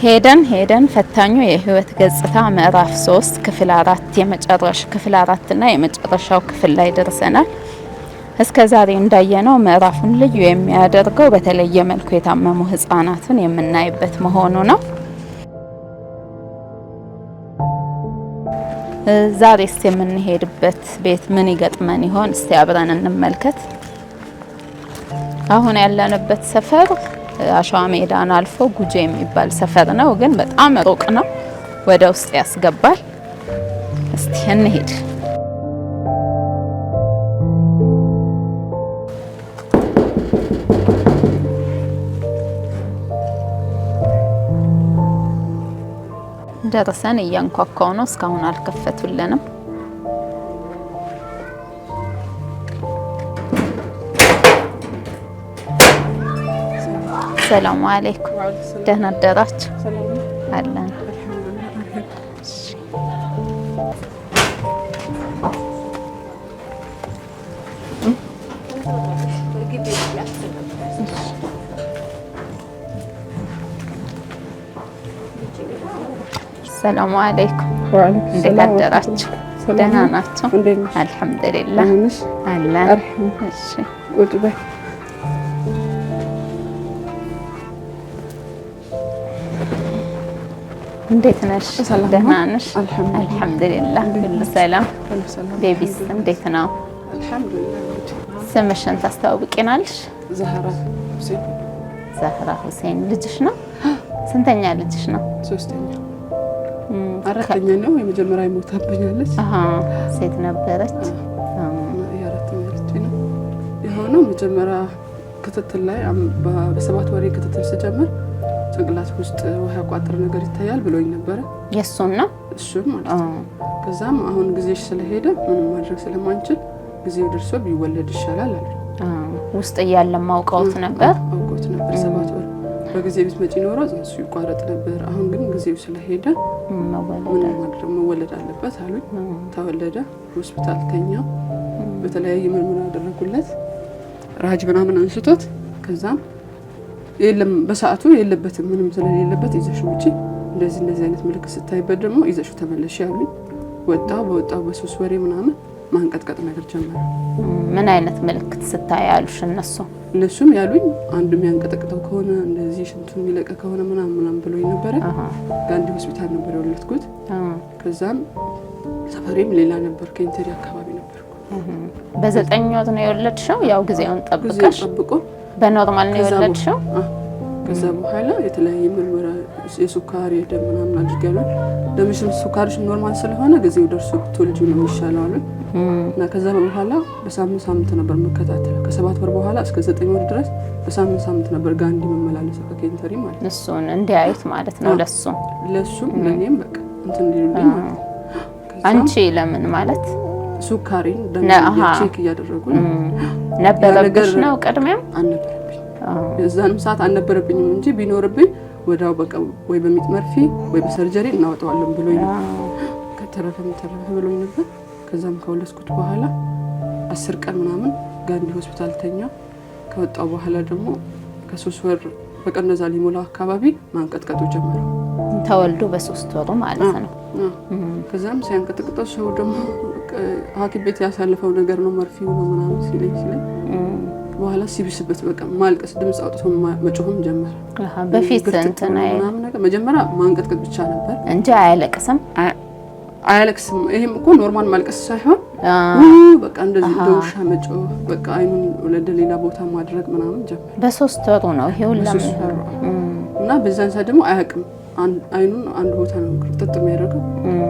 ሄደን ፈታኙ የህይወት ገጽታ ምዕራፍ 3 ክፍል 4 ክፍል 4 እና የመጨረሻው ክፍል ላይ ደርሰናል። እስከዛሬ እንዳየነው ምዕራፉን ልዩ የሚያደርገው በተለየ መልኩ የታመሙ ህፃናትን የምናይበት መሆኑ ነው። ዛሬስ የምንሄድበት ቤት ምን ይገጥመን ይሆን? እስቲ አብረን እንመልከት። አሁን ያለንበት ሰፈር አሸዋ ሜዳን አልፎ ጉጄ የሚባል ሰፈር ነው፣ ግን በጣም ሩቅ ነው፣ ወደ ውስጥ ያስገባል። እስቲ እንሂድ። ደርሰን እያንኳኳው ነው፣ እስካሁን አልከፈቱልንም። ሰላም አለይኩም። ደህና አደራችሁ? አለን። ሰላም አለይኩም። እንዴት አደራችሁ? ደህና ናችሁ? አልሐምዱሊላህ አለን። እሺ ቁጭ በይ። እንዴት ነሽ? ደህና ነሽ? አልሐምዱሊላህ ሁሉ ሰላም። ቤቢስ እንዴት ነው? አልሐምዱሊላህ። ስምሽን ታስተዋውቂናለሽ? ዛህራ ሁሴን። ልጅሽ ነው? ስንተኛ ልጅሽ ነው? ሶስተኛ። አራተኛ ነው። የመጀመሪያ ሞታብኛለች። ሴት ነበረች። የአራተኛ ልጅ ነው የሆነው። መጀመሪያ ክትትል ላይ በ7 ወሬ ክትትል ስጀምር ጭንቅላት ውስጥ ውሃ ቋጥር ነገር ይታያል ብሎኝ ነበር። የሱን ነው እሱም ማለት ነው። ከዛም አሁን ጊዜሽ ስለሄደ ምንም ማድረግ ስለማንችል ጊዜው ደርሶ ቢወለድ ይሻላል አለ። ውስጥ እያለ ማውቀውት ነበር 7 ወር በጊዜ ቤት መጪ ኖሮ እሱ ይቋረጥ ነበር። አሁን ግን ጊዜው ስለሄደ መወለድ አለበት አሉኝ። ተወለደ። ሆስፒታል ተኛ። በተለያየ ምርመራ አደረጉለት። ራጅ ምናምን አንስቶት ከዛም የለም በሰዓቱ የለበትም ምንም ስለሌለበት ይዘሽ ውጪ እንደዚህ አይነት ምልክት ስታይበት ደግሞ ይዘሽ ተመለሽ ያሉኝ። በወጣው በ3 ወሬ ምናምን ማንቀጥቀጥ ነገር ጀመረ። ምን አይነት ምልክት ስታይ ያሉሽ? እነሱም ያሉኝ አንዱ የሚያንቀጠቅጠው ከሆነ እንደዚህ ሽንቱን የሚለቀ ከሆነ ምናምን ብሎኝ ነበረ። ጋንዲ ሆስፒታል ነበር የወለድኩት። ከዛም ሰፈሬም ሌላ ነበር፣ ከኢንተሪ አካባቢ ነበር። በ9 ወር ነው የወለድሽው? ያው ጊዜውን ጠብቆ በኖርማል ነው የወለድሽው? ከዛ በኋላ የተለያየ ምርመራ የሱካር የደም ምናምን አድርገናል። ደምሽም ሱካርሽ ኖርማል ስለሆነ ጊዜው ደርሶ ብትወልጂ ነው የሚሻለው አሉ። እና ከዛ በኋላ በሳምንት ነበር መከታተል። ከ7 ወር በኋላ እስከ 9 ወር ድረስ በሳምንት ነበር ጋንዲ መመላለስ ከኬንተሪ ማለት ነው። እሱን እንዲያዩት ማለት ነው። ለሱም ለኔም በቃ እንትን እንዲሉልኝ ማለት ነው። አንቺ ለምን ማለት ሱካሪን ደም ቼክ እያደረጉ ነበረብሽ ነው? ቀድሜም አልነበረብኝ። የዛንም ሰዓት አልነበረብኝም እንጂ ቢኖርብኝ ወዳው በቃ ወይ በሚጥ መርፌ ወይ በሰርጀሪ እናወጣዋለን ብሎኝ ነበር። ከተረፈ ብሎኝ ነበር። ከዛም ከወለድኩት በኋላ 10 ቀን ምናምን ጋንዲ ሆስፒታል ተኛ። ከወጣው በኋላ ደግሞ ከ3 ወር በቀነዛ ሊሞላ አካባቢ ማንቀጥቀጡ ጀመረ። ተወልዶ በ3 ወሩ ማለት ነው። ከዛም ሲያንቀጥቀጠው ሰው ደግሞ ሐኪም ቤት ያሳለፈው ነገር ነው መርፌው ነው ምናምን ሲለኝ በኋላ ሲብስበት በቃ ማልቀስ ድምጽ አውጥቶ መጮህም ጀመረ። በፊት እንትና ምናምን ነገር መጀመሪያ ማንቀጥቀጥ ብቻ ነበር እንጂ አያለቅስም። ይሄም እኮ ኖርማል ማልቀስ ሳይሆን በቃ እንደዚህ ደውሻ መጮህ በቃ አይኑን ወደ ሌላ ቦታ ማድረግ ምናምን ጀመረ። በ3 ወሩ ነው ይሄው እና በዛን ሰዓት ደግሞ አያውቅም። አይኑን አንድ ቦታ ነው ቅርጥጥ የሚያደርገው።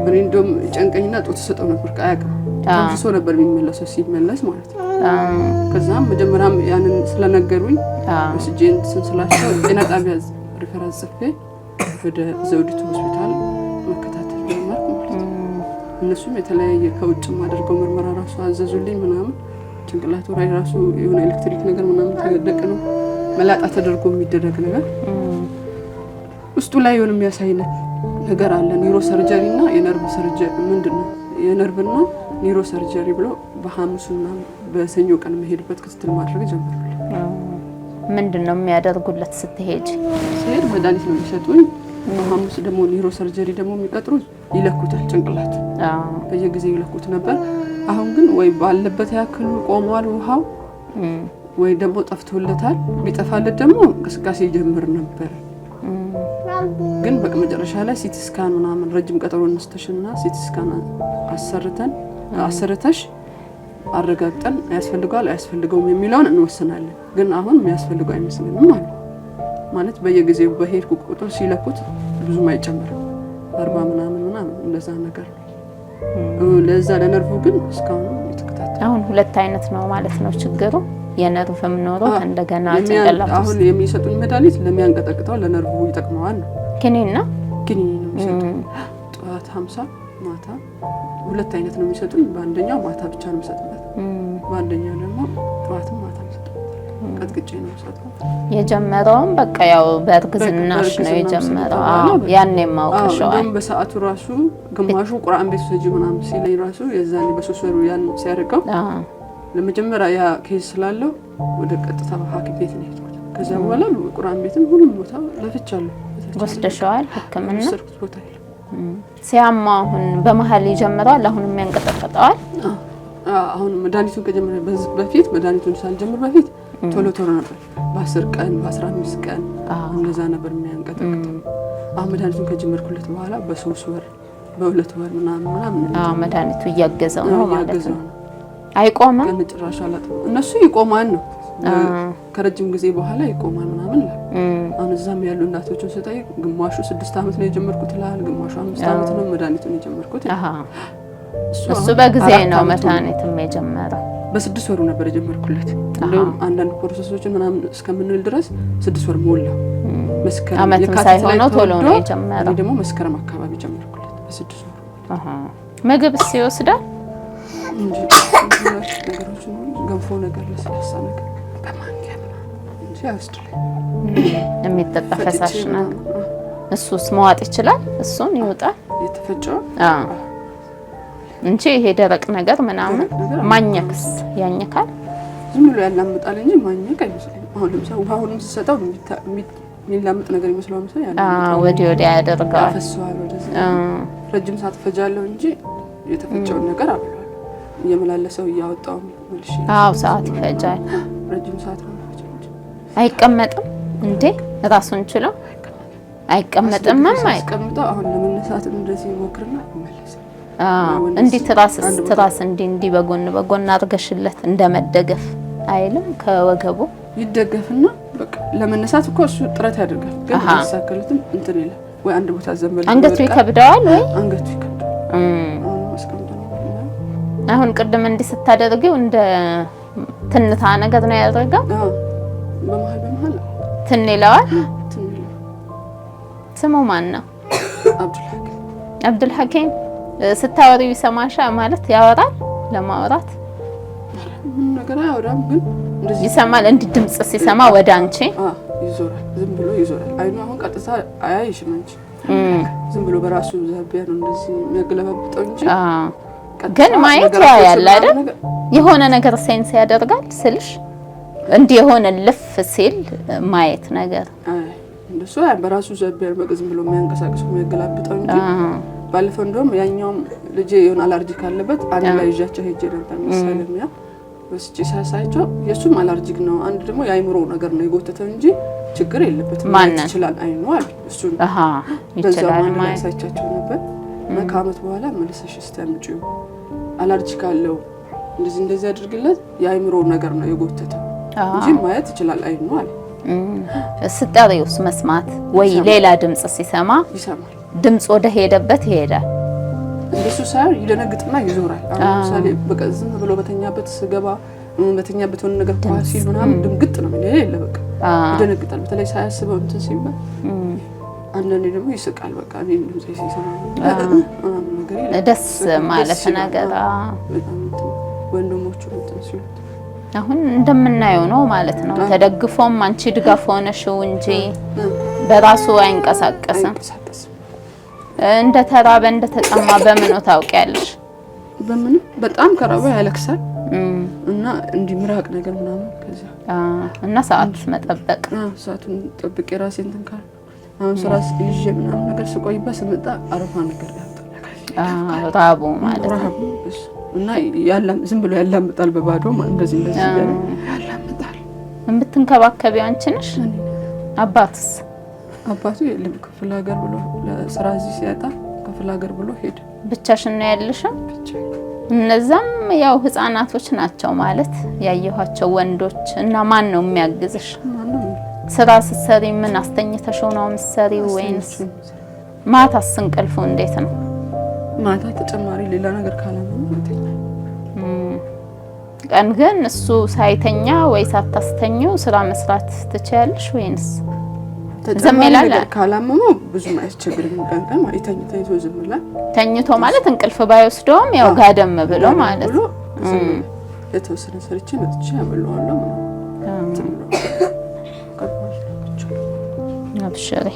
እኔ እንደውም ጨንቀኝና ጡት ሰጠው ነበር። አያውቅም። ተንፍሶ ነበር የሚመለሰው ሲመለስ ማለት ነው። ከዛም መጀመሪያም ያንን ስለነገሩኝ ወስጄን ስንስላቸው ጤና ጣቢያ ሪፈራንስ ጽፌ ወደ ዘውዲቱ ሆስፒታል መከታተል ጀመርኩ ማለት ነው። እነሱም የተለያየ ከውጭም አድርገው ምርመራ ራሱ አዘዙልኝ ምናምን። ጭንቅላቱ ላይ ራሱ የሆነ ኤሌክትሪክ ነገር ምናምን ተደቀ ነው መላጣ ተደርጎ የሚደረግ ነገር ውስጡ ላይ የሆነ የሚያሳይ ነገር አለ። ኒውሮ ሰርጀሪ እና የነርቭ ሰርጀሪ ምንድነው የነርቭና ኒውሮ ሰርጀሪ ብሎ በሐሙስና በሰኞ ቀን መሄድበት ክትትል ማድረግ ጀመርኩ። ምንድነው የሚያደርጉለት ስትሄድ? መድኃኒት ነው የሚሰጡኝ። ሐሙስ ደግሞ ኒውሮ ሰርጀሪ ደግሞ የሚቀጥሩት ይለኩታል ጭንቅላት በየጊዜው ይለኩት ነበር። አሁን ግን ወይ ባለበት ያክል ቆሟል ውሃው ወይ ደግሞ ጠፍቶለታል። ቢጠፋለት ደግሞ እንቅስቃሴ ይጀምር ነበር። ግን በቃ መጨረሻ ላይ ሲቲ ስካን ምናምን ረጅም ቀጠሮ እንስተሽና ሲቲ ስካን አሰርተሽ አረጋግጠን ያስፈልጋል አያስፈልገውም የሚለውን እንወስናለን። ግን አሁን የሚያስፈልገው አይመስልንም ማለት በየጊዜው በሄድኩ ቁጥር ሲለኩት ብዙም አይጨምርም 40 ምናምን እንደዛ ነገር ነው። ለዛ ለነርቭ ግን እስካሁን የተከታተለ አሁን ሁለት አይነት ነው ማለት ነው ችግሩ የነርቭም ኖሮ እንደገና ጭንቅላት አሁን የሚሰጡኝ መድኃኒት ለሚያንቀጠቅጠው ለነርቭ ይጠቅመዋል ነው። ኪኒን ነው የሚሰጡኝ ጠዋት 50 ማታ ሁለት አይነት ነው የሚሰጡኝ። በአንደኛው ማታ ብቻ ነው የሚሰጡበት፣ በአንደኛው ደግሞ ጠዋትም ማታ የሚሰጡበት ቀጥቅጬ ነው የሚሰጡት። የጀመረውም በቃ ያው በእርግዝናሽ ነው የጀመረው። ያኔ ማውቀሻው እንደውም በሰዓቱ ራሱ ግማሹ ቁርአን ቤት ሰጂ ምናምን ሲለኝ ራሱ የዛኔ በሶስት ወሩ ያን ሲያርቀው ለመጀመሪያ ያ ኬዝ ስላለው ወደ ቀጥታ ሐኪም ቤት ነው የሄድኩት። ከዛ በኋላ ቁርአን ቤትም ሁሉም ቦታ ለፍቻለሁ። ወስደሻል ህክምና ቦታ ሲያማ አሁን በመሀል ይጀምራል። አሁንም ያንቀጠቀጠዋል። አሁን መድኃኒቱን ከጀመረ በፊት መድኃኒቱን ሳልጀምር በፊት ቶሎ ነበር። በ10 ቀን በ15 ቀን እንደዛ ነበር የሚያንቀጠቅጠው። አሁን መድኃኒቱን ከጀመርኩለት በኋላ በ3 ወር በ2 ወር ምናምን መድኃኒቱ እያገዘው ነው ማለት ነው። አይቆምም ከነጭራሽ አላጥም። እነሱ ይቆማል ነው ከረጅም ጊዜ በኋላ ይቆማል ምናምን ነው። አሁን እዛም ያሉ እናቶችን ስጠይቅ ግማሹ 6 አመት ነው የጀመርኩት ይላል፣ ግማሹ 5 አመት ነው መድኃኒቱን የጀመርኩት። እሱ በጊዜ ነው መድኃኒቱም የጀመረው። በ6 ወሩ ነበር የጀመርኩለት። እንደውም አንዳንድ ፕሮሰሶችን ምናምን እስከምንል ድረስ 6 ወር ሞላው። መስከረም አመትም ሳይሆነው ቶሎ ነው የጀመረው። ደግሞ መስከረም አካባቢ ጀመርኩለት በ6 ወሩ። ምግብስ ይወስዳል እንጂ ነገሮች ገንፎ ነገር ለስላሳ ነገር በማንኪያ እንጂ አይወስድልኝ። የሚጠጣ ፈሳሽ ነው እሱስ መዋጥ ይችላል። እሱን ይወጣል የተፈጨው እንጂ ይሄ ደረቅ ነገር ምናምን ማኘክስ ያኘካል። ዝም ብሎ ያላምጣል እንጂ ማኘክ አይመስልም። አሁን ለምሳሌ ውሃውን ሲሰጠው የሚላምጥ ነገር ይመስላል መሰለኝ ያላምጣው ወዲያ ያደርጋል። አፈሰዋል ወደዚህ ረጅም ሰዓት ፈጃለሁ እንጂ የተፈጨውን ነገር አብሏል። እየመላለሰው እያወጣው መልሽ ሰዓት ይፈጃል። ረጅም ሰዓት ነው። አይቀመጥም እንዴ ራሱን ችሎ አይቀመጥም። አይቀመጥም። አሁን ለመነሳት እንደዚህ ሞክርና ይመለሳል። እንዴ ትራስ እንዴ በጎን አድርገሽለት እንደመደገፍ አይልም። ከወገቡ ይደገፍና በቃ ለመነሳት እኮ እሱ ጥረት ያደርጋል። ግን አሳከለትም እንትን ይላል ወይ አንድ ቦታ ዘመል አንገቱ ይከብደዋል ወይ አንገቱ ይከብዳል። አሁን ቅድም እንዲህ ስታደርጊው እንደ ትንታ ነገር ነው ያደርጋው። በመሃል ትን ይለዋል። ስሙ ማን ነው? አብዱል ሐኪም ስታወሪው ይሰማሻ ማለት ያወራል። ለማውራት ምን ነገር አያወራም፣ ግን እንደዚህ ይሰማል። እንዲህ ድምጽ ሲሰማ ወደ አንቺ ይዞራል። ዝም ብሎ ይዞራል። አይኑ አሁን ቀጥታ አያይሽም እንጂ ዝም ብሎ በራሱ ዛቢያ ነው እንደዚህ የሚያገለባብጠው እንጂ ግን ማየት ያያል አይደል? የሆነ ነገር ሴንስ ያደርጋል ስልሽ እንዲህ የሆነ ልፍ ሲል ማየት ነገር እንደሱ በራሱ ዛቢያ በዝም ብሎ የሚያንቀሳቅስ የሚያገላብጠው እንጂ ባለፈው እንደውም ያኛው ልጅ የሆነ አለርጂክ አለበት። አንድ ላይ ይዣቸው ሄጄ ነበር መሰለኝ ያ ወስጪ ሳሳይቸው የሱም አለርጂክ ነው። አንድ ደግሞ የአይምሮ ነገር ነው የጎተተው እንጂ ችግር የለበትም ማለት ይችላል። አይኑ አለ እሱ ይችላል ማለት ሳይቻቸው ነበር። ከአመት በኋላ መልሰሽ እስታምጪው አለርጂክ አለው እንደዚህ አድርግለት የአይምሮ ነገር ነው የጎተተው እንጂ ማየት ይችላል። አይኑ አለ ስጠሪውስ መስማት ወይ ሌላ ድምጽ ሲሰማ ይሰማል። ድምጽ ወደ ሄደበት ይሄዳል። እንደሱ ሳይሆን ይደነግጥና ይዞራል። አሁን ለምሳሌ በቃ ዝም ብሎ በተኛበት ስገባ በተኛበት ሆነ ነገር ኳሲ ምናምን ድምግጥ ነው የሌለ በቃ ይደነግጣል። በተለይ ሳያስበው እንትን ሲባል አንዳንዴ ደግሞ ይስቃል። በቃ እኔ ድምጽ ሲሰማ ነገር ደስ ማለት ነገር ወንድሞቹ እንትን ሲሉ አሁን እንደምናየው ነው ማለት ነው። ተደግፎም አንቺ ድጋፍ ሆነሽው እንጂ በራሱ አይንቀሳቀስም። እንደ ተራበ እንደ ተጠማ በምን ነው ታውቂያለሽ? በምን በጣም ከራበ ያለክሳል እና እንዲምራቅ ነገር ምናምን ከዛ እና ሰዓት መጠበቅ ሰዓቱን ጠብቄ ራሴን እንትን ካል አሁን ስራ ይዤ ምናምን ነገር ስቆይበት ስመጣ አረፋ ነገር ያጣ ራቡ ማለት ነው። እና ዝም ብሎ ያላምጣል በባዶ እንደዚህ ያላምጣል። የምትንከባከቢው አንቺ ነሽ? አባቱ የለም ክፍለ ሀገር ብሎ ለስራ እዚህ ሲያጣ ክፍለ ሀገር ብሎ ሄደ። ብቻሽን ነው ያለሽው? እነዛም ያው ህፃናቶች ናቸው ማለት ያየኋቸው ወንዶች። እና ማን ነው የሚያግዝሽ? ስራ ስትሰሪ ምን አስተኝተሽ ነው የምትሰሪው ወይንስ ማታስ እንቅልፉ እንዴት ነው? ማታ ተጨማሪ ሌላ ነገር ካላመነ ቀን ግን እሱ ሳይተኛ ወይ ሳታስተኙ ስራ መስራት ትችያለሽ ወይንስ ዝም ይላል? ካላመመው ብዙም አያስቸግርም። ቀን ተኝቶ ዝም ይላል። ተኝቶ ማለት እንቅልፍ ባይወስደውም ያው ጋደም ብሎ ማለት ነው። የተወሰነ ሰርቼ መጥቼ ያመለዋለሁ ማለት አብሽሪ።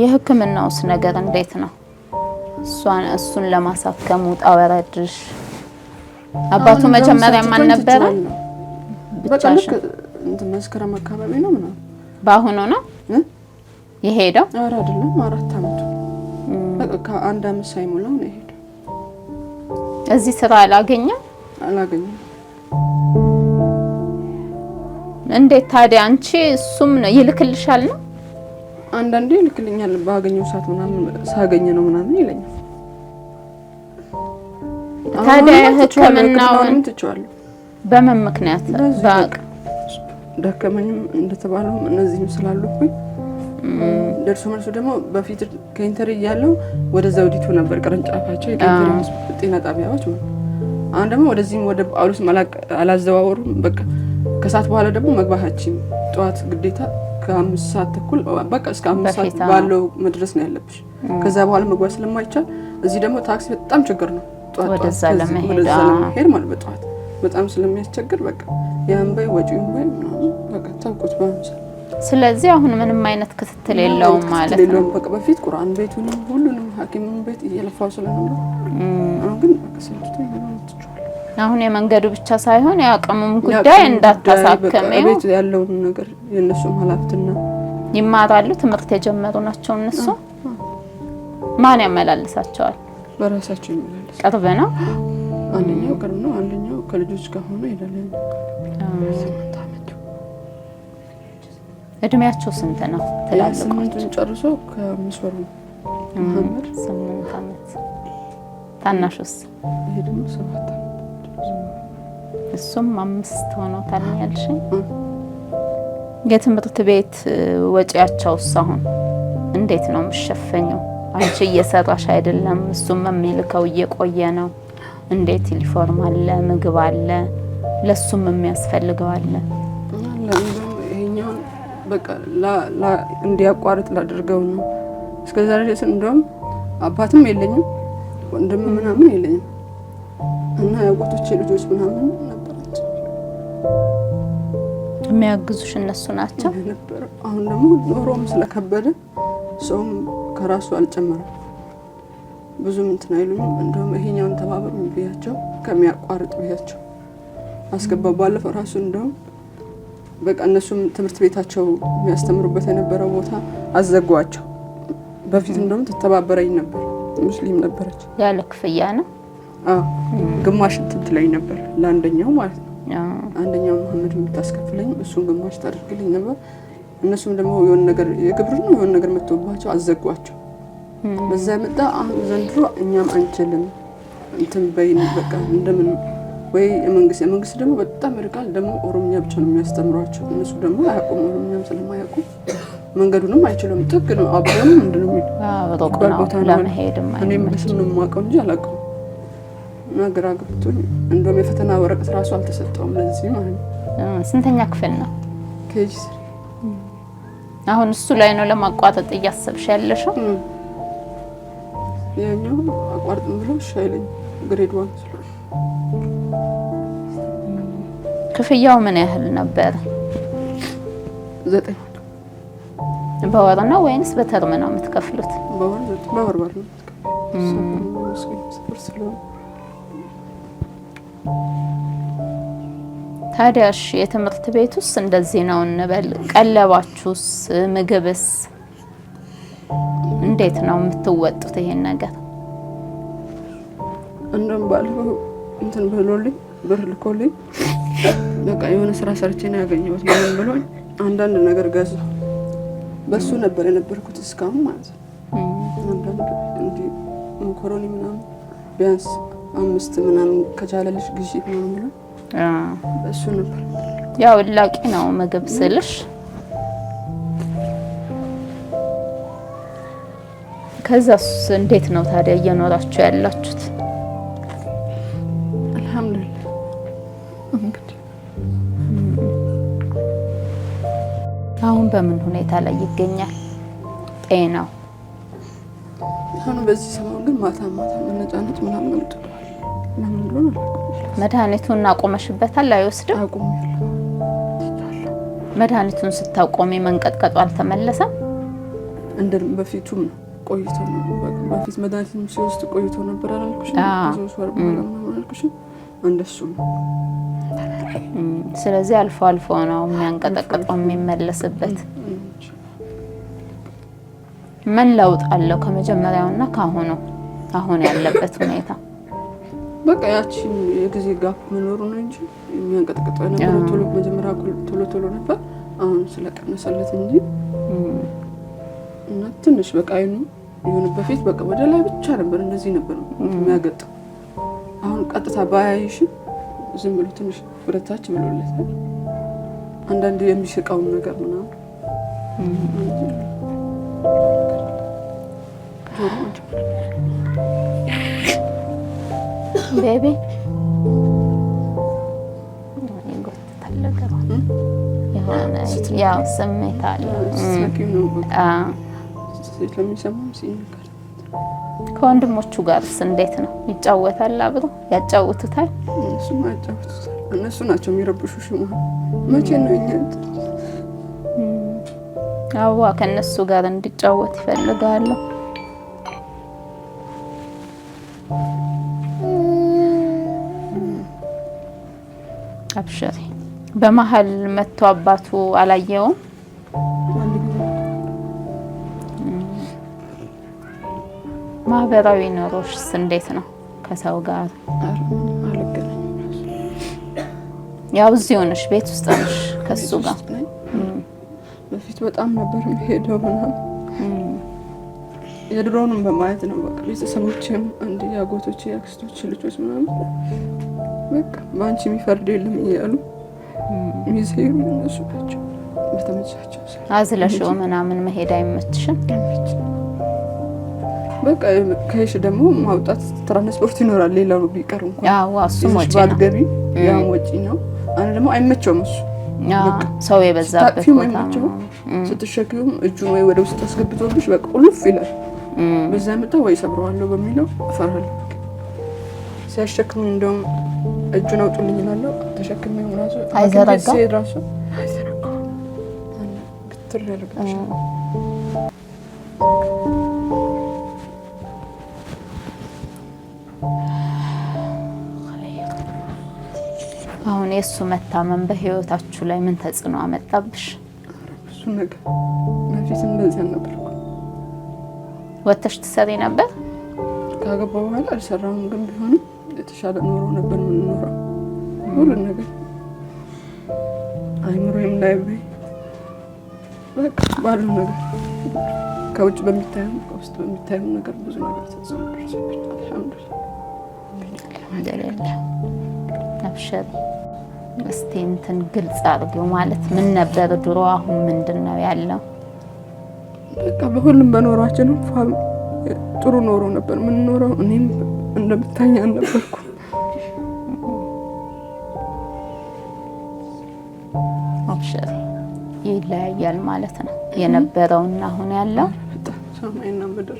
የህክምናውስ ነገር እንዴት ነው? እሱን ለማሳከም ውጣ ወረድሽ? አባቱ መጀመሪያ ማን ነበረ? ብቻሽ መስከረም አካባቢ ነው ምናምን። በአሁኑ ነው የሄደው? ኧረ አይደለም 4 አመቱ በቃ አንድ አመት ሳይሞላው ነው የሄደው። እዚህ ስራ አላገኘም። እንዴት ታዲያ አንቺ እሱም ነው ይልክልሻል ነው? አንዳንዴ ይልክልኛል ባገኘው ሰዓት ምናምን ሳገኘ ነው ምናምን ይለኛል። ታዲያ ህክምናውን ትቼዋለሁ። በምን ምክንያት? ባቅ ደከመኝም እንደተባለው እነዚህም ስላሉብኝ ደርሶ መልሶ ደግሞ በፊት ከኢንተሪ ያለው ወደ ዘውዲቱ ነበር ቅርንጫፋቸው የኢንተሪ ጤና ጣቢያዎች ነው። አሁን ደግሞ ወደዚህም ወደ ጳውሎስ አላዘዋወሩም። በቃ ከሰዓት በኋላ ደግሞ መግባታችን ጠዋት ግዴታ ከ5 ሰዓት ተኩል በቃ እስከ 5 ሰዓት ባለው መድረስ ነው ያለብሽ። ከዛ በኋላ መግባት ስለማይቻል እዚህ ደግሞ ታክሲ በጣም ችግር ነው። ጠዋት ወደዛ ለመሄድ ማለት በጠዋት በጣም ስለሚያስቸግር በቃ ያንበይ ወጪው ባይ በቃ ታውቁት ባንስ። ስለዚህ አሁን ምንም አይነት ክትትል የለውም ማለት ነው። በቃ በፊት ቁርአን ቤቱን ሁሉንም ሐኪሙን ቤት እየለፋው ስለነበር አሁን ግን በቃ ሰልችቶኝ ነው። አሁን የመንገዱ ብቻ ሳይሆን የአቅሙም ጉዳይ እንዳታሳከመው ቤት ያለውን ነገር የነሱም ኃላፊነት ይማራሉ። ትምህርት የጀመሩ ናቸው እነሱ። ማን ያመላልሳቸዋል? በራሳቸው ይመላለስ። ቅርብ ነው። አንደኛው ቅርብ ነው፣ አንደኛው ከልጆች ጋር ሆኖ ይላል። እድሜያቸው ስንት ነው? ትላልቆቹ ጨርሶ ከ5 ወር ነው መሐመድ 8 አመት። ታናሹስ? ይሄ ደግሞ 7 አመት። እሱም 5 ሆኖታል ያልሽኝ። የትምህርት ቤት ወጪያቸውስ አሁን እንዴት ነው የምትሸፈኘው? አንቺ እየሰራሽ አይደለም፣ እሱም የሚልከው እየቆየ ነው። እንዴት ዩኒፎርም አለ፣ ምግብ አለ፣ ለሱም የሚያስፈልገው አለ። ይሄኛው በቃ እንዲያቋርጥ ላድርገው ነው። እስከዛ ድረስ እንደውም አባትም የለኝም ወንድም ምናምን የለኝም እና ያጎቶቼ ልጆች ምናምን ነበራቸው የሚያግዙሽ እነሱ ናቸው ነበር። አሁን ደግሞ ኑሮም ስለከበደ ሰውም ከራሱ አልጨመረም ብዙም እንትን አይሉኝም። እንደውም ይሄኛውን ተባበሩ ብያቸው ከሚያቋርጥ ብያቸው አስገባው። ባለፈው ራሱ እንደውም በቃ እነሱም ትምህርት ቤታቸው የሚያስተምሩበት የነበረው ቦታ አዘጓቸው። በፊት እንደውም ተተባበረኝ ነበር። ሙስሊም ነበረች። ያለ ክፍያ ነው? አዎ ግማሽ ትትለኝ ነበር ለአንደኛው ማለት ነው። አንደኛው መሐመድ የምታስከፍለኝ እሱን ግማሽ ታደርግልኝ ነበር። እነሱም ደግሞ የሆነ ነገር የግብር ነው የሆነ ነገር መጥቶባቸው አዘጓቸው። በዛ መጣ። አሁን ዘንድሮ እኛም አንችልም እንትን በይን በቃ እንደምን ወይ የመንግስት ደግሞ በጣም ይርቃል። ደግሞ ኦሮምኛ ብቻ ነው የሚያስተምሯቸው። እነሱ ደግሞ አያውቁም፣ ኦሮምኛም ስለማያውቁ መንገዱንም አይችሉም። ጥግ ነው አብሮም ምንድነው ለመሄድም እኔም በስም ነው የማውቀው እንጂ አላውቅም። ነገር አግብቶኝ እንደውም የፈተና ወረቀት ራሱ አልተሰጠውም ለዚህ ማለት ነው። ስንተኛ ክፍል ነው? ኬጂ። አሁን እሱ ላይ ነው ለማቋረጥ እያሰብሽ ያለሽው? ያኛው አቋርጥም ብሎ ሻይለኝ ግሬድ 1 ስለሆነ። ክፍያው ምን ያህል ነበር? 9 በወር ነው ወይንስ በተርም ነው የምትከፍሉት? በወር ነው። ታዲያሽ የትምህርት ቤቱስ እንደዚህ ነው እንበል። ቀለባችሁስ ምግብስ እንዴት ነው የምትወጡት ይሄን ነገር? እንደም ባለው እንትን ብሎልኝ ብር ልኮልኝ በቃ የሆነ ስራ ሰርቼ ነው ያገኘሁት ማለት ብሎኝ አንዳንድ ነገር ገዛ። በሱ ነበር የነበርኩት እስካሁን ማለት ነው። አንዳንድ እንዲ መኮሮኒ ምናምን ቢያንስ 5 ምናምን ከቻለልሽ ግዢ ምናምን ብሎ በሱ ነበር። ያው ላቂ ነው ምግብ ስልሽ። ከዛስ እንዴት ነው ታዲያ እየኖራችሁ ያላችሁት? አልሐምዱሊላህ። እንግዲህ አሁን በምን ሁኔታ ላይ ይገኛል ጤናው? አሁን በዚህ ሰሞን ግን ማታ መነጫነጭ ምናምን አምጥቷል። ለምን ብሎ ነው መድኃኒቱን አቆመሽበታል? አይወስድም? አቁሜያለሁ። መድኃኒቱን ስታቆሚ መንቀጥቀጡ አልተመለሰም? እንደ በፊቱም ነው ቆይቶ ነው። በፊት መድኃኒቱን ሲወስድ ቆይቶ ነበር አላልኩሽ? ከሶስት ወር በኋላ ምናምን አላልኩሽ? እንደሱ ነው። ስለዚህ አልፎ አልፎ ነው የሚያንቀጠቅጠው የሚመለስበት። ምን ለውጥ አለው ከመጀመሪያውና ካሁኑ አሁን ያለበት ሁኔታ? በቃ ያቺ የጊዜ ጋፕ መኖሩ ነው እንጂ የሚያንቀጠቅጠው የነበረው ቶሎ መጀመሪያ ቶሎ ነበር። አሁን ስለቀነሰለት እንጂ እና ትንሽ በቃ አይኑ የሆነ በፊት በቃ ወደ ላይ ብቻ ነበር እንደዚህ ነበር የሚያገጠው። አሁን ቀጥታ ባያይሽ ዝም ብሎ ትንሽ ወደታች ብሎለታል። አንዳንድ የሚስቀው ነገር ምናምን ቤቢ ያው ስሜት አለ። ከወንድሞቹ ጋርስ እንዴት ነው? ይጫወታል? አብሮ ያጫውቱታል? እነሱ ናቸው የሚረብሹሽ። መቼ ነው እኛ አዋ ከነሱ ጋር እንዲጫወት ይፈልጋሉ። አብሽሪ። በመሀል መጥቶ አባቱ አላየውም? ማህበራዊ ኑሮሽስ እንዴት ነው? ከሰው ጋር አልገናኝም። ያው እዚሁ ነሽ፣ ቤት ውስጥ ነሽ ከሱ ጋር? በፊት በጣም ነበር የምሄደው ምናምን የድሮውንም በማየት ነው። በቃ ቤተሰቦችም አንድ ያጎቶቼ ያክስቶች ልጆች ምናምን በቃ በአንቺ የሚፈርድ የለም እያሉ ሚዜሩ እነሱ ናቸው። በተመቻቸው አዝለሽው ምናምን መሄድ አይመችሽም? በቃ ከሄሽ ደግሞ ማውጣት ትራንስፖርት ይኖራል። ሌላው ቢቀር እንኳን ያው እሱም ወጪ ነው፣ ባልገቢ ያው ወጪ ነው። አንድ ደግሞ አይመቸውም እሱ ሰው የበዛበት ቦታ ነው። ስትሸክም እጁን ወይ ወደ ውስጥ አስገብቶብሽ በቃ ቁልፍ ይላል። በዛ መጣ ወይ ሰብረዋለሁ በሚለው እፈራለሁ። ሲያሸክም እንደውም እጁን አውጡልኝ እላለሁ። ተሸክመው ራሱ አይዘረጋም ራሱ አይዘረጋም። ግትር ያደርጋል። አሁን የሱ መታመም በህይወታችሁ ላይ ምን ተጽዕኖ አመጣብሽ? እሱ ነገር በፊት እንደዚህ አልነበርኩም። ወጥተሽ ትሰሪ ነበር? ካገባ በኋላ አልሰራሁም፣ ግን ቢሆንም የተሻለ ኑሮ ነበር የምንኖረው። ሁሉ ነገር አይምሮዬም ላይ በቃ ባለው ነገር ከውጭ በሚታየው ከውስጥ በሚታየው ነገር ብዙ ነገር ተጽዕኖ ደርሶብኝ አልሐምዱሊላህ። አብሽር። እስቲ እንትን ግልጽ አድርጊው። ማለት ምን ነበር ድሮ፣ አሁን ምንድነው ያለው? በቃ በሁሉም በኖሯችን ጥሩ ኖሮ ነበር የምንኖረው። እኔም እንደምታኛ ነበርኩ። አብሽር። ይለያያል ማለት ነው የነበረውና አሁን ያለው ሰማይና ምድር።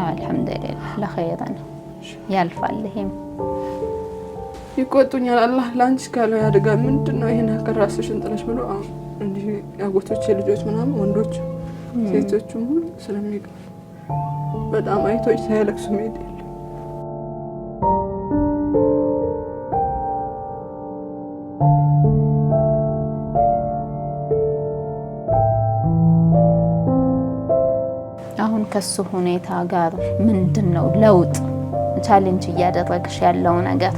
አልሐምዱሊላህ ለኸይር ነው፣ ያልፋል። ይሄም ይቆጡኛል። አላህ ላንቺ ካለው ያድጋል። ምንድነው ይሄን ከራስሽን ጥለሽ ብሎ እንዲህ ያጎቶቼ ልጆች ምናምን ወንዶች ሴቶቹም ስለሚገ በጣም አይቶች ሳያለቅሱ መሄድ የለም። ከሱ ሁኔታ ጋር ምንድነው ለውጥ ቻሌንጅ እያደረግሽ ያለው ነገር?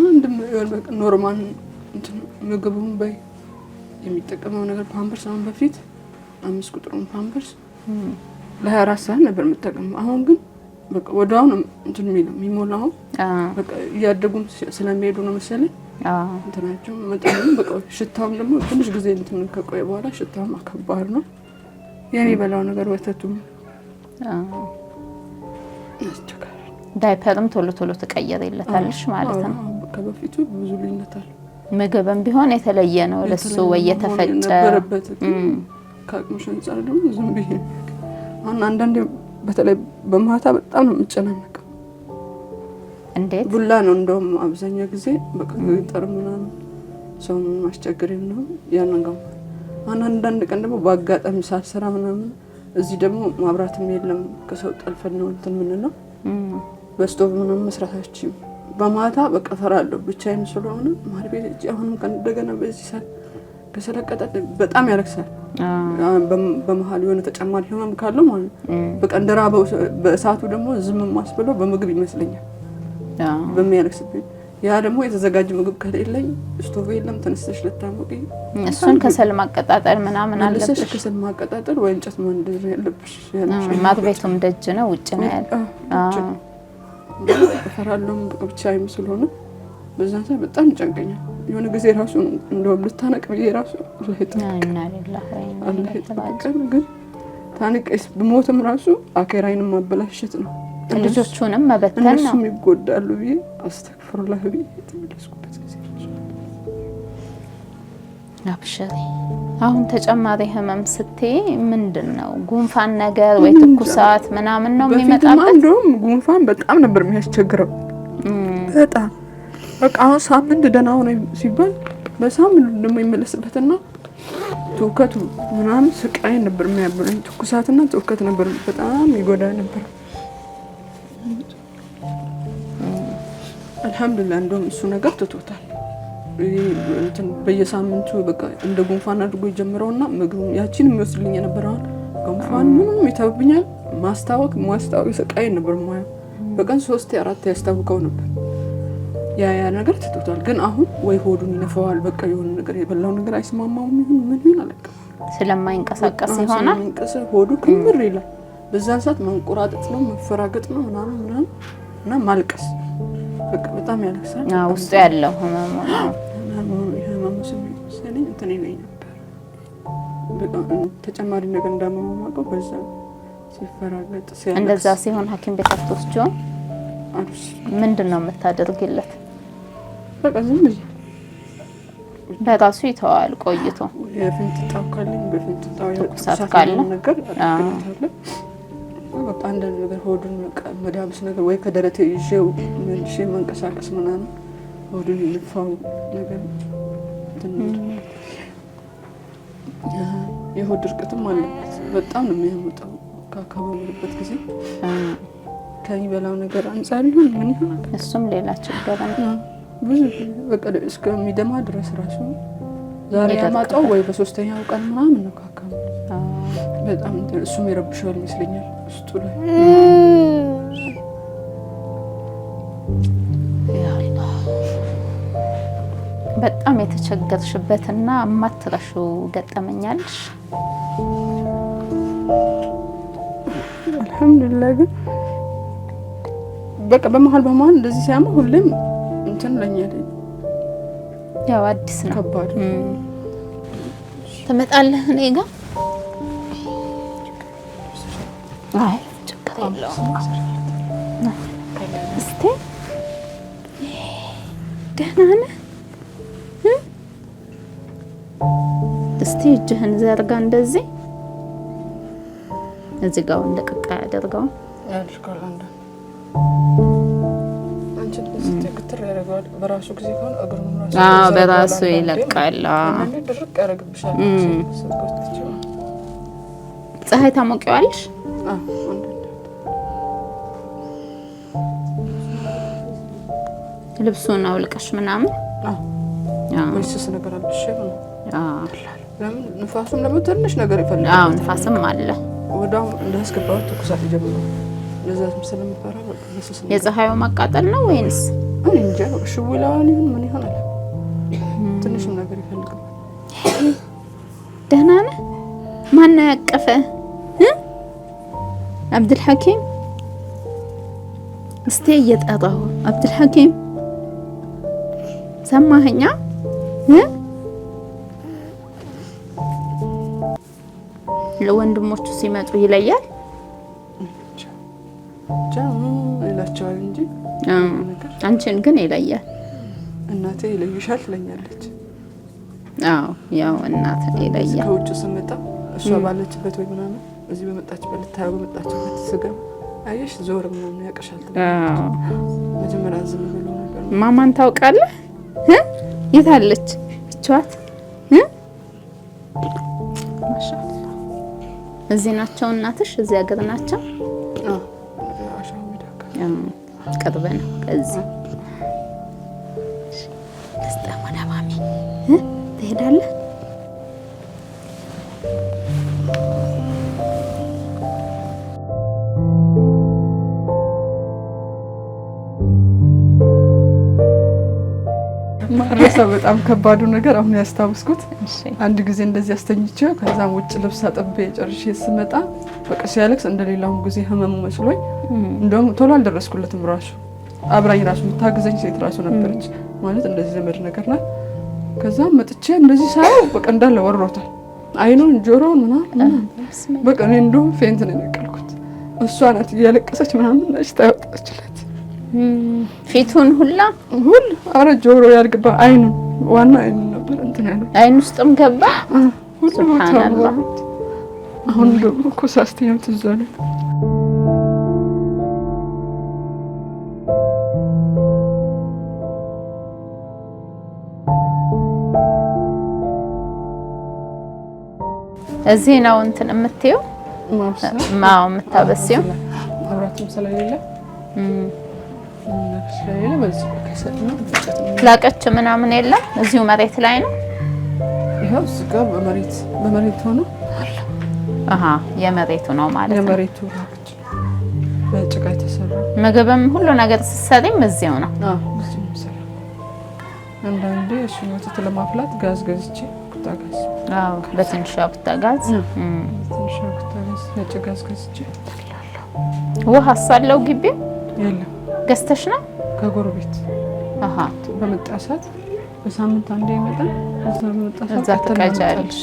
አንድም በቃ ኖርማል እንትን ምግቡን በይ የሚጠቀመው ነገር ፓምፐርስ አሁን በፊት 5 ቁጥሩን ፓምፐርስ ለ24 ሰዓት ነበር የምጠቀመው። አሁን ግን በቃ ወዲያው ነው እንትን የሚሞላው። በቃ እያደጉም ስለሚሄዱ ነው መሰለኝ እንትናቸው መጠኑም በቃ ሽታውም ደግሞ ትንሽ ጊዜ እንትን ከቆየ በኋላ ሽታውም አከባድ ነው። የሚበላው ነገር ወተቱም ዳይፐርም ቶሎ ቶሎ ተቀየረለታልሽ ማለት ነው። ከበፊቱ ብዙ ልዩነት አለ። ምግብም ቢሆን የተለየ ነው ለሱ ወይ የተፈጨ ከአቅምሽ አንፃር ደግሞ ዝም ብዬ አሁን አንዳንዴ በተለይ በማታ በጣም ነው የምጨናነቀው። እንዴት ቡላ ነው እንደውም አብዛኛው ጊዜ በቃ ገጠር ምናምን ሰው ማስቸገረኝ ነው ያንንጋው። አንዳንድ ቀን ደግሞ በአጋጣሚ ሳልሰራ ምናምን እዚህ ደግሞ ማብራትም የለም ከሰው ጠልፈን ነው እንትን ምን ነው በስቶቭ ምናምን መስራታችን በማታ በቃ ፈራለሁ ብቻዬን ስለሆነ ማር ቤት እጂ አሁንም እንደገና በዚህ ሰዓት ከሰለቀጠ በጣም ያለቅሳል። በመሃል የሆነ ተጨማሪ ህመም ካለው ማለት በቃ እንደራበው በእሳቱ ደግሞ ዝም ማስብለው በምግብ ይመስለኛል በሚያለቅስብኝ። ያ ደግሞ የተዘጋጀ ምግብ ከሌለኝ ስቶቭ የለም ተነስተሽ ልታሞቂ እሱን ከሰል ማቀጣጠል ምናምን አለብሽ። ከሰል ማቀጣጠል ወይ እንጨት ማንደር ያለብሽ። ማር ቤቱም ደጅ ነው ውጭ ነው ያለው። ፈራለሁ ብቻ ስለሆነ በዛን ሰዓት በጣም ጨንቀኛል። የሆነ ጊዜ ራሱ እንደውም ልታነቅ ብዬ ራሱ ግን ታንቀስ በሞትም ራሱ አከራይንም ማበላሸት ነው ልጆቹንም መበተን ነው እነሱም ይጎዳሉ ብዬ አስተክፍሩላህ ብዬ ተመለስኩበት ጊዜ አብሽሪ። አሁን ተጨማሪ ህመም ስትይ ምንድነው? ጉንፋን ነገር ወይ ትኩሳት ምናምን ነው የሚመጣበት? እንደውም ጉንፋን በጣም ነበር የሚያስቸግረው በጣም በቃ አሁን ሳምንት ደህና ሆነ ሲባል በሳምንት ደግሞ ይመለስበትና ትውከቱ ምናምን ስቃይ ነበር የሚያብለኝ። ትኩሳትና ትውከት ነበር በጣም ይጎዳ ነበር። አልሐምዱሊላህ እንደውም እሱ ነገር ትቶታል። እንትን በየሳምንቱ በቃ እንደ ጉንፋን አድርጎ ይጀምረውና ምግብ ያቺን የሚወስድልኝ የነበረው ጉንፋን ምንም ይተብኛል። ማስታወክ ስቃይ ነበር ማለት በቀን 3-4 ያስታውቀው ነበር። ያ ነገር ትቶታል። ግን አሁን ወይ ሆዱን ይነፋዋል በቃ የሆነ ነገር የበላው ነገር አይስማማውም ምን አለቀ ስለማይንቀሳቀስ ይሆናል ሆዱ ክምር ይላል። በዛን ሰዓት መንቆራጠጥ ነው መፈራገጥ ነው ምናምን እና ማልቀስ በቃ በጣም ያለቅሳል። ውስጡ ያለው ህመም ነው ህመም ስለኝ እንትን ይለኝ ነበር። በቃ ተጨማሪ ነገር እንዳመማቀው በዛ ሲፈራገጥ ሲያለቅስ እንደዛ ሲሆን ሐኪም ቤት አትወስጂው? ምንድነው የምታደርግለት? በቃ ዝም ብዬ በራሱ ይተዋል ቆይቶ የፍንጥጣው ካለኝ በፍንጥጣው ትኩሳት ካለ ነገር አድርጋለሁ። በቃ አንዳንድ ነገር ሆዱን መዳብስ ነገር ወይ ከደረቴ ይዤው መልሼ መንቀሳቀስ ምናምን ሆዱን ይልፋው ነገር የሆድ ድርቀትም አለበት። በጣም ነው የሚያመጣው ካካባለበት ጊዜ ከሚበላው ነገር አንፃር ይሁን ምን ይሁን እሱም ሌላ ችግር ነው። ብዙ በቃ እስከሚደማ ድረስ ራሱ ዛሬ ያማጣው ወይ በሶስተኛው ቀን ምናምን ነው ካካም በጣም እሱም ይረብሻል ይመስለኛል ውስጡ ላይ በጣም የተቸገርሽበትና የማትረሺው ገጠመኛልሽ? አልሐምዱሊላህ ግን በቃ በመሃል እንደዚህ ሲያማ ሁሌም እንትን ለኛል ያው አዲስ ነው ከባድ ትመጣለህ እኔ ጋር አይ ችግር የለውም እስቲ ደህና ነህ? እስቲ እጅህን ዘርጋ እንደዚህ እዚህ ጋር እንደቀቃ ያደርገው ያድርጋል አንተ ክትር ያደርጋል በራሱ ጊዜ ከሆነ እግሩን ራሱ በራሱ ይለቃል። ድርቅ ያደርግብሻል። ፀሐይ ታሞቂዋለሽ? ልብሱን አውልቀሽ ምናምን ወይስ ነገር አልብሽ ነው ለምን ንፋሱም ደግሞ ትንሽ ነገር ይፈልጋል ንፋስም አለ ወዳው እንዳስገባው ትኩሳት ይጀምራል ለዛም ስለምፈራ የፀሐዩ ማቃጠል ነው ወይንስ እንጃ ሽውላውን ምን ይሆናል ትንሽ ነገር ይፈልጋል ደህና ነህ ማን ያቀፈ አብዱልሐኪም እስቲ እየጠራው አብዱልሐኪም ሰማኸኛ ለወንድሞቹ ሲመጡ ይለያል ይላቸዋል እንጂ አንቺን ግን ይለያል እናቴ ይለይሻል ትለኛለች ያው እናቴ ይለያል ከውጭ ስመጣ እሷ ባለችበት ወይ ምናምን እዚህ በመጣችበት ልታየው በመጣችበት ስገባ አየሽ ዞር ምናምን ያቀሻል መጀመሪያ ዝም ብሎ ነበር ማማን ታውቃለህ የት አለች እቻት ማሻአላ እዚህ ናቸው እናትሽ እዚህ ሀገር ናቸው ቅርብ ነው ከዚህ ለስተማና ማሚ ትሄዳለህ ማረሳ በጣም ከባዱ ነገር አሁን ያስታውስኩት አንድ ጊዜ እንደዚህ አስተኝቼው ከዛም ውጭ ልብስ አጥቤ ጨርሼ ስመጣ በቃ ሲያለቅስ እንደሌላው ጊዜ ህመሙ መስሎኝ እንደውም ቶሎ አልደረስኩለትም ራሱ አብራኝ ራሱ የምታግዘኝ ሴት ራሱ ነበረች ማለት እንደዚህ ዘመድ ነገር ናት ከዛም መጥቼ እንደዚህ ሳይው በቃ እንዳለ ወሮታል አይኑን ጆሮውን ምናምን በቃ እኔ እንደውም ፌንት ነው የነቀልኩት እሷ ናት እያለቀሰች ምናምን ነች ታወጣችለት ፊቱን ሁሉ አረ ጆሮ ያልገባ አይኑ ዋና አይኑ ነበር እንትን ያለው አይኑ ውስጥም ገባ ሱብሃንአላህ አሁን ደግሞ ኮሳስቲያም ትዘለ እዚህ ነው እንትን የምትይው ማው የምታበሲው አብራትም ስለሌለ ላቀች ምናምን የለም እዚሁ መሬት ላይ ነው ይሄው ስጋ በመሬት ሆኖ የመሬቱ ነው ማለት ነው የመሬቱ ላቀች በጭቃ የተሰራ ምግብም ሁሉ ነገር ሲሰሪም እዚሁ ነው እዚሁ ነው አንዳንዴ እሱ ወተት ለማፍላት ጋዝ ገዝቼ ቁጣጋዝ በትንሿ ቁጣጋዝ ትንሿ ቁጣጋዝ ነጭ ጋዝ ገዝቼ ውሃ ሳለው ግቢ የለም ገዝተሽ ነው ከጎረቤት በመጣሳት በሳምንት አንዴ ይመጣል እዛ ተቀጃለሽ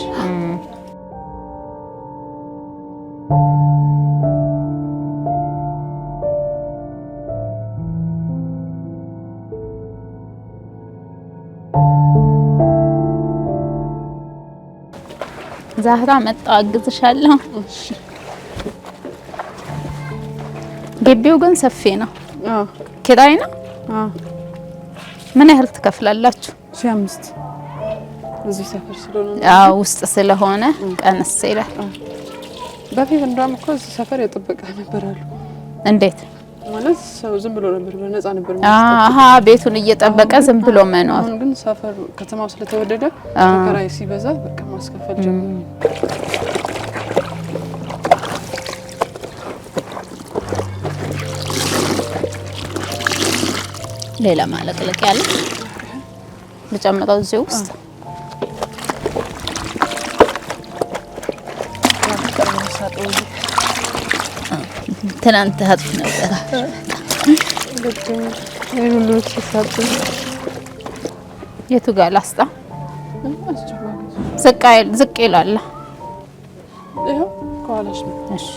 ዛህራ መጣ አግዝሻለሁ ግቢው ግን ሰፊ ነው ኪራይ ነው ምን ያህል ትከፍላላችሁ 5 እዚህ ሰፈር ስለሆነ ውስጥ ስለሆነ ቀንስ ይላል በፊት እንደውም እኮ እዚህ ሰፈር የጥበቃ ነበራሉ እንዴት ማለት ሰው ዝም ብሎ ነበር በነፃ ነበር ቤቱን እየጠበቀ ዝም ብሎ መኖር አሁን ግን ሰፈር ከተማው ስለተወደደ ኪራይ ሲበዛ በቃ ማስከፈል ጀመሩ ሌላ ማለቅለቅ ያለ ልጨምረው እዚህ ውስጥ ትናንት ሀጥፍ ነበር የቱ ጋር ላስጣ ዝቅ ይላል ይሄው ከኋላሽ ነው እሺ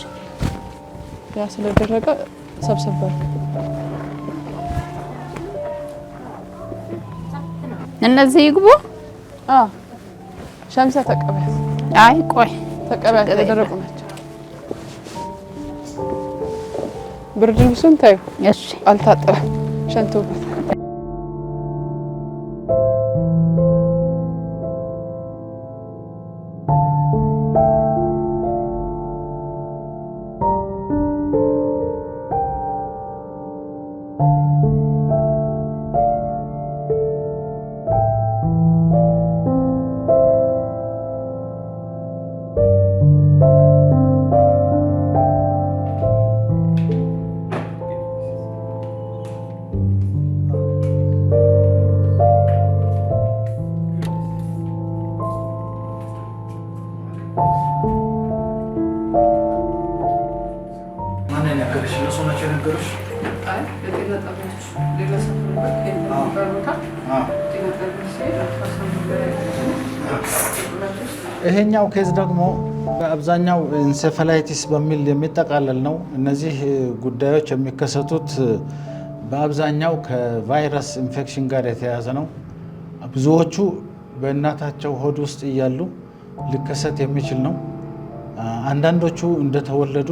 ያ ስለደረቀ ሰብሰባል እነዚህ ይግቡ ሸምሳ ተቀበል አይ ቆይ ተቀበል ተደረቁ ናቸው ብርድ ልብሱን ታዩ እሺ አልታጠበም ሸንቶበት ያስቸገረሽ? አይ ለጤና ጣቢያዎች ሌላ ሰፈር ቦታ ጤና ጣቢያዎች ሲሄድ ይሄኛው ኬዝ ደግሞ በአብዛኛው ኢንሴፋላይቲስ በሚል የሚጠቃለል ነው። እነዚህ ጉዳዮች የሚከሰቱት በአብዛኛው ከቫይረስ ኢንፌክሽን ጋር የተያያዘ ነው። ብዙዎቹ በእናታቸው ሆድ ውስጥ እያሉ ሊከሰት የሚችል ነው። አንዳንዶቹ እንደተወለዱ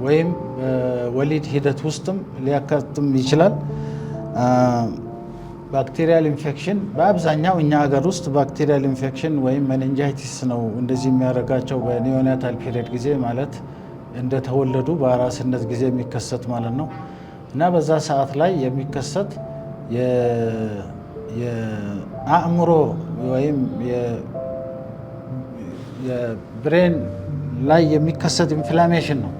ወይም በወሊድ ሂደት ውስጥም ሊያካትም ይችላል። ባክቴሪያል ኢንፌክሽን በአብዛኛው እኛ ሀገር ውስጥ ባክቴሪያል ኢንፌክሽን ወይም ሜኒንጃይቲስ ነው እንደዚህ የሚያደርጋቸው በኒዮናታል ፒሪየድ ጊዜ ማለት እንደተወለዱ በአራስነት ጊዜ የሚከሰት ማለት ነው እና በዛ ሰዓት ላይ የሚከሰት የአእምሮ ወይም የብሬን ላይ የሚከሰት ኢንፍላሜሽን ነው።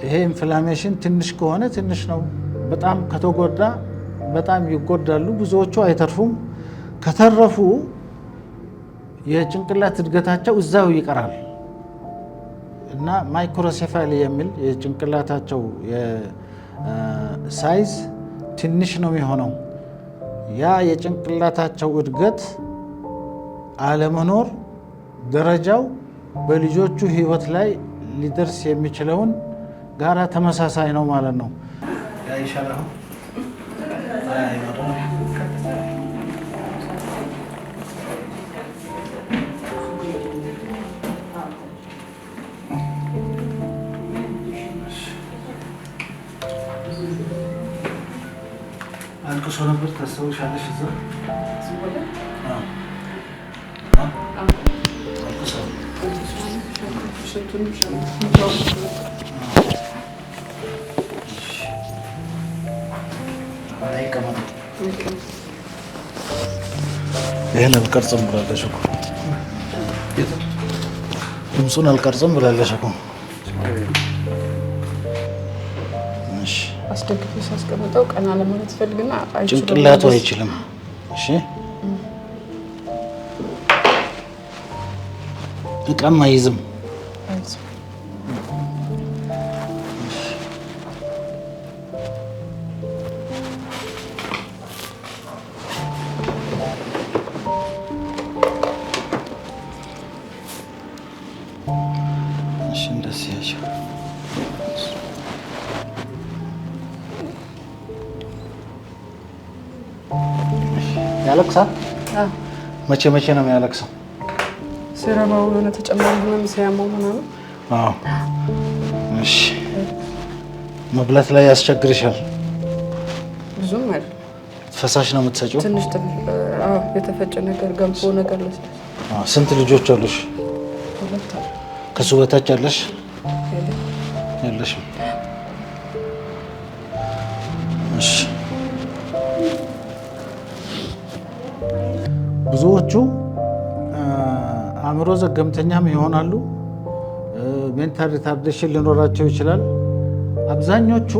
ይሄ ኢንፍላሜሽን ትንሽ ከሆነ ትንሽ ነው። በጣም ከተጎዳ በጣም ይጎዳሉ። ብዙዎቹ አይተርፉም። ከተረፉ የጭንቅላት እድገታቸው እዛው ይቀራል እና ማይክሮሴፋሊ የሚል የጭንቅላታቸው ሳይዝ ትንሽ ነው የሆነው። ያ የጭንቅላታቸው እድገት አለመኖር ደረጃው በልጆቹ ሕይወት ላይ ሊደርስ የሚችለውን ጋራ ተመሳሳይ ነው ማለት ነው። አልቅሶ ነበር ታስታውሻለሽ? እዛ ይህን አልቀርጽም ብላለሽ እኮ ድምፁን አልቀርጽም ብላለሽ እኮ። አስደግፌ ሳስቀምጠው ቀና ለማለት ፈልግና ጭንቅላቱ አይችልም። እሺ እቃም አይዝም። ያለቅሳል። መቼ መቼ ነው የሚያለቅሰው? ሲረባው የሆነ ተጨማሪ ህመም ሲያመው ምናምን። አዎ እሺ። መብላት ላይ ያስቸግርሻል? ብዙም አይደለም። ፈሳሽ ነው የምትሰጪው? ትንሽ የተፈጨ ነገር ገንፎ ነገር ለስለስ። ስንት ልጆች አሉሽ? ሁለት። ከሱ በታች አለሽ? የለሽም። እሺ። ብዙዎቹ አእምሮ ዘገምተኛም ይሆናሉ። ሜንታል ሪታርዴሽን ሊኖራቸው ይችላል። አብዛኞቹ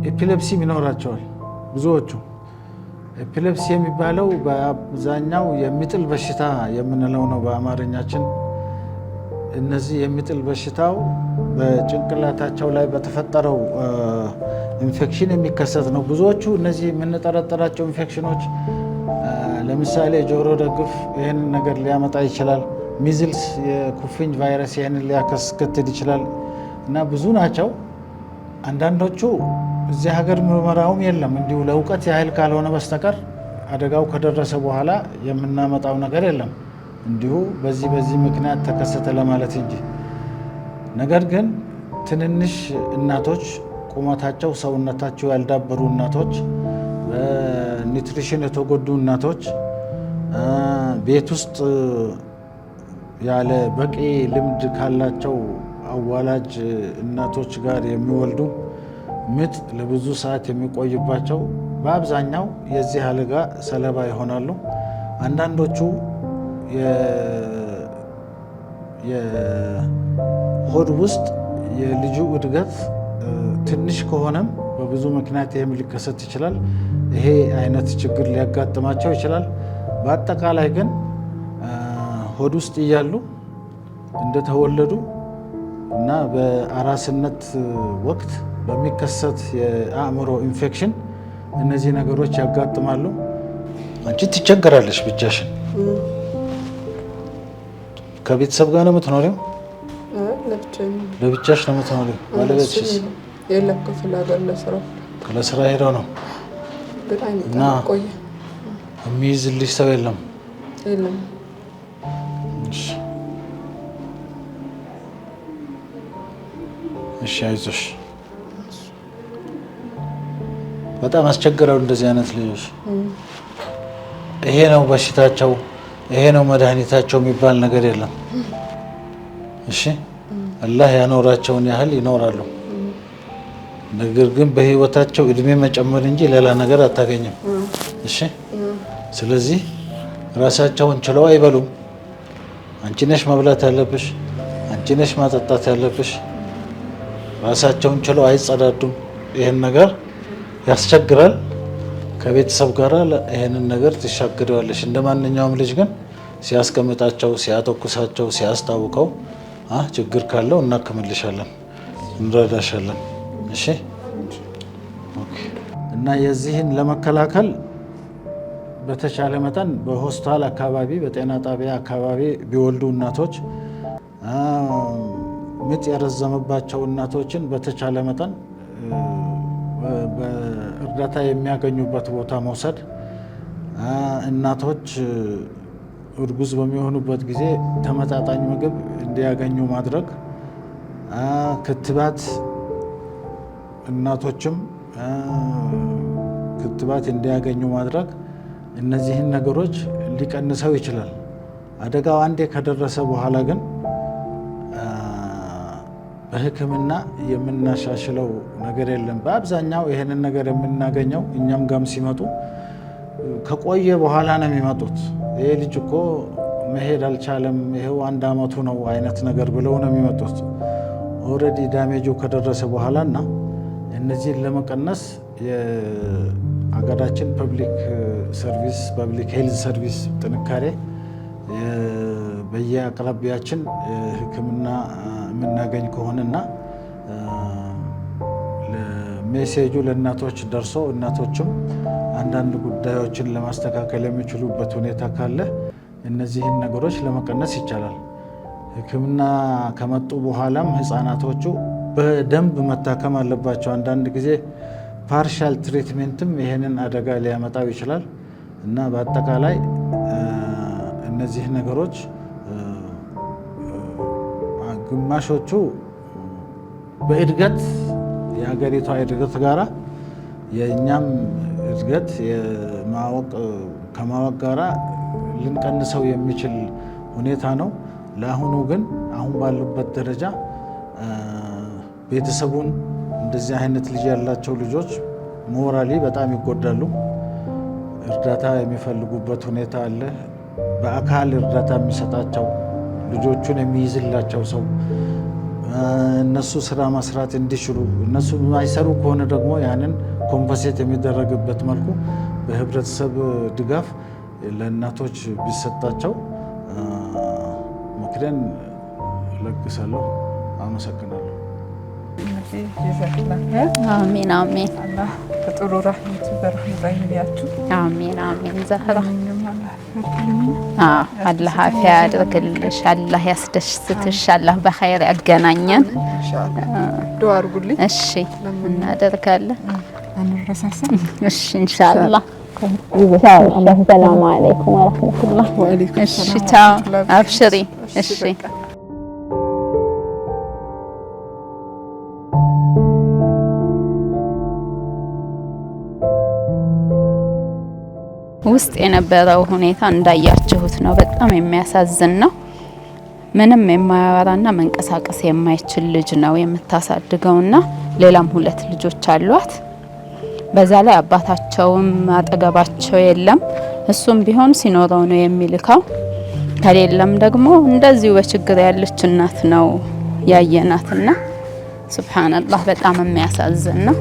ኤፒሌፕሲም ይኖራቸዋል። ብዙዎቹ ኤፒሌፕሲ የሚባለው በአብዛኛው የሚጥል በሽታ የምንለው ነው በአማርኛችን። እነዚህ የሚጥል በሽታው በጭንቅላታቸው ላይ በተፈጠረው ኢንፌክሽን የሚከሰት ነው። ብዙዎቹ እነዚህ የምንጠረጠራቸው ኢንፌክሽኖች ለምሳሌ ጆሮ ደግፍ ይህንን ነገር ሊያመጣ ይችላል። ሚዝልስ የኩፍኝ ቫይረስ ይህንን ሊያስከትል ይችላል እና ብዙ ናቸው። አንዳንዶቹ እዚህ ሀገር ምርመራውም የለም እንዲሁ ለእውቀት ያህል ካልሆነ በስተቀር አደጋው ከደረሰ በኋላ የምናመጣው ነገር የለም እንዲሁ በዚህ ምክንያት ተከሰተ ለማለት እንጂ። ነገር ግን ትንንሽ እናቶች፣ ቁመታቸው ሰውነታቸው ያልዳበሩ እናቶች፣ በኒውትሪሽን የተጎዱ እናቶች፣ ቤት ውስጥ ያለ በቂ ልምድ ካላቸው አዋላጅ እናቶች ጋር የሚወልዱ ምጥ ለብዙ ሰዓት የሚቆይባቸው በአብዛኛው የዚህ አደጋ ሰለባ ይሆናሉ። አንዳንዶቹ የሆድ ውስጥ የልጁ እድገት ትንሽ ከሆነም በብዙ ምክንያት ይህም ሊከሰት ይችላል። ይሄ አይነት ችግር ሊያጋጥማቸው ይችላል። በአጠቃላይ ግን ሆድ ውስጥ እያሉ እንደተወለዱ እና በአራስነት ወቅት በሚከሰት የአእምሮ ኢንፌክሽን እነዚህ ነገሮች ያጋጥማሉ። አንቺ ትቸገራለሽ ብቻሽን። ከቤተሰብ ጋር ነው የምትኖሪው? ለብቻሽ ነው የምትኖሪው? ባለቤትሽስ? የለም ክፍለ ሀገር ለስራ ሄደው ነው እና የሚይዝልሽ ሰው የለም? የለም። እሺ አይዞሽ። በጣም አስቸግረው እንደዚህ አይነት ልጆች። ይሄ ነው በሽታቸው፣ ይሄ ነው መድኃኒታቸው የሚባል ነገር የለም። እሺ አላህ ያኖራቸውን ያህል ይኖራሉ። ነገር ግን በህይወታቸው እድሜ መጨመር እንጂ ሌላ ነገር አታገኝም። እሺ ስለዚህ ራሳቸውን ችለው አይበሉም። አንቺ ነሽ መብላት ያለብሽ፣ አንቺ ነሽ ማጠጣት ያለብሽ። ራሳቸውን ችለው አይጸዳዱም። ይሄን ነገር ያስቸግራል። ከቤተሰብ ጋር ይሄንን ነገር ትሻገደዋለሽ። እንደ ማንኛውም ልጅ ግን ሲያስቀምጣቸው፣ ሲያተኩሳቸው፣ ሲያስታውቀው ችግር ካለው እናክምልሻለን፣ እንረዳሻለን። እሺ ኦኬ። እና የዚህን ለመከላከል በተቻለ መጠን በሆስፒታል አካባቢ፣ በጤና ጣቢያ አካባቢ ቢወልዱ እናቶች፣ ምጥ የረዘመባቸው እናቶችን በተቻለ መጠን በእርዳታ የሚያገኙበት ቦታ መውሰድ፣ እናቶች እርጉዝ በሚሆኑበት ጊዜ ተመጣጣኝ ምግብ እንዲያገኙ ማድረግ፣ ክትባት እናቶችም ክትባት እንዲያገኙ ማድረግ፣ እነዚህን ነገሮች ሊቀንሰው ይችላል። አደጋው አንዴ ከደረሰ በኋላ ግን በሕክምና የምናሻሽለው ነገር የለም። በአብዛኛው ይሄንን ነገር የምናገኘው እኛም ጋም ሲመጡ ከቆየ በኋላ ነው የሚመጡት። ይሄ ልጅ እኮ መሄድ አልቻለም፣ ይሄው 1 ዓመቱ ነው አይነት ነገር ብለው ነው የሚመጡት። ኦልሬዲ ዳሜጁ ከደረሰ በኋላ እና እነዚህን ለመቀነስ የአገራችን ፐብሊክ ሄልዝ ሰርቪስ ጥንካሬ በየአቅራቢያችን ሕክምና የምናገኝ ከሆነና ሜሴጁ ለእናቶች ደርሶ እናቶችም አንዳንድ ጉዳዮችን ለማስተካከል የሚችሉበት ሁኔታ ካለ እነዚህን ነገሮች ለመቀነስ ይቻላል። ሕክምና ከመጡ በኋላም ህፃናቶቹ በደንብ መታከም አለባቸው። አንዳንድ ጊዜ ፓርሻል ትሪትሜንትም ይሄንን አደጋ ሊያመጣው ይችላል እና በአጠቃላይ እነዚህ ነገሮች ግማሾቹ በእድገት የሀገሪቷ እድገት ጋራ የእኛም እድገት ከማወቅ ጋራ ልንቀንሰው የሚችል ሁኔታ ነው። ለአሁኑ ግን አሁን ባሉበት ደረጃ ቤተሰቡን እንደዚህ አይነት ልጅ ያላቸው ልጆች ሞራሊ በጣም ይጎዳሉ። እርዳታ የሚፈልጉበት ሁኔታ አለ። በአካል እርዳታ የሚሰጣቸው ልጆቹን የሚይዝላቸው ሰው፣ እነሱ ስራ መስራት እንዲችሉ፣ እነሱ የማይሰሩ ከሆነ ደግሞ ያንን ኮምፐንሴት የሚደረግበት መልኩ በህብረተሰብ ድጋፍ ለእናቶች ቢሰጣቸው ምክሬን እለግሳለሁ። አመሰግናለሁ። አሜን አሜን። በጥሩ ራህመቱ በረህመቱ ይያችሁ። አሜን አሜን። ዘህራ አላህ አፊያ ያድርግልሽ፣ አላህ ያስደስትሽ፣ አላህ በኸይር ያገናኘን። ዱአ አድርጉልኝ። እሺ እናደርጋለን። አንረሳሳ። እሺ ኢንሻአላህ። ሰላም አለይኩም ወራህመቱላህ። ወአለይኩም እሺ ቻው፣ አብሽሪ። እሺ ውስጥ የነበረው ሁኔታ እንዳያችሁት ነው። በጣም የሚያሳዝን ነው። ምንም የማያወራና መንቀሳቀስ የማይችል ልጅ ነው የምታሳድገውና ሌላም 2 ልጆች አሏት። በዛ ላይ አባታቸውም አጠገባቸው የለም። እሱም ቢሆን ሲኖረው ነው የሚልካው። ከሌለም ደግሞ እንደዚሁ በችግር ያለች እናት ነው ያየናትና ሱብሃንአላህ በጣም የሚያሳዝን ነው።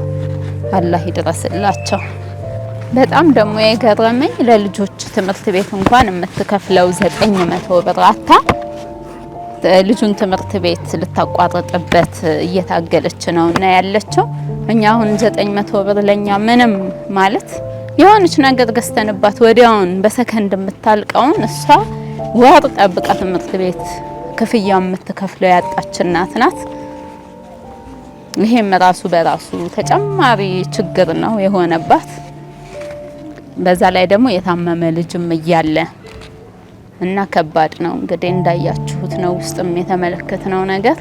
አላህ ይድረስላቸው። በጣም ደግሞ የገረመኝ ለልጆች ትምህርት ቤት እንኳን የምትከፍለው 900 ብር አታ ልጁን ትምህርት ቤት ልታቋርጥበት እየታገለች ነው እና ያለችው። እኛ አሁን 900 ብር ለኛ ምንም ማለት የሆነች ነገር ገዝተንባት ወዲያውን በሰከንድ የምታልቀውን እሷ ወር ጠብቃ ትምህርት ቤት ክፍያ የምትከፍለው ያጣች እናት ናት። ይሄም ራሱ በራሱ ተጨማሪ ችግር ነው የሆነባት። በዛ ላይ ደግሞ የታመመ ልጅም እያለ እና ከባድ ነው እንግዲህ እንዳያችሁት ነው ውስጥም የተመለከትነው ነገር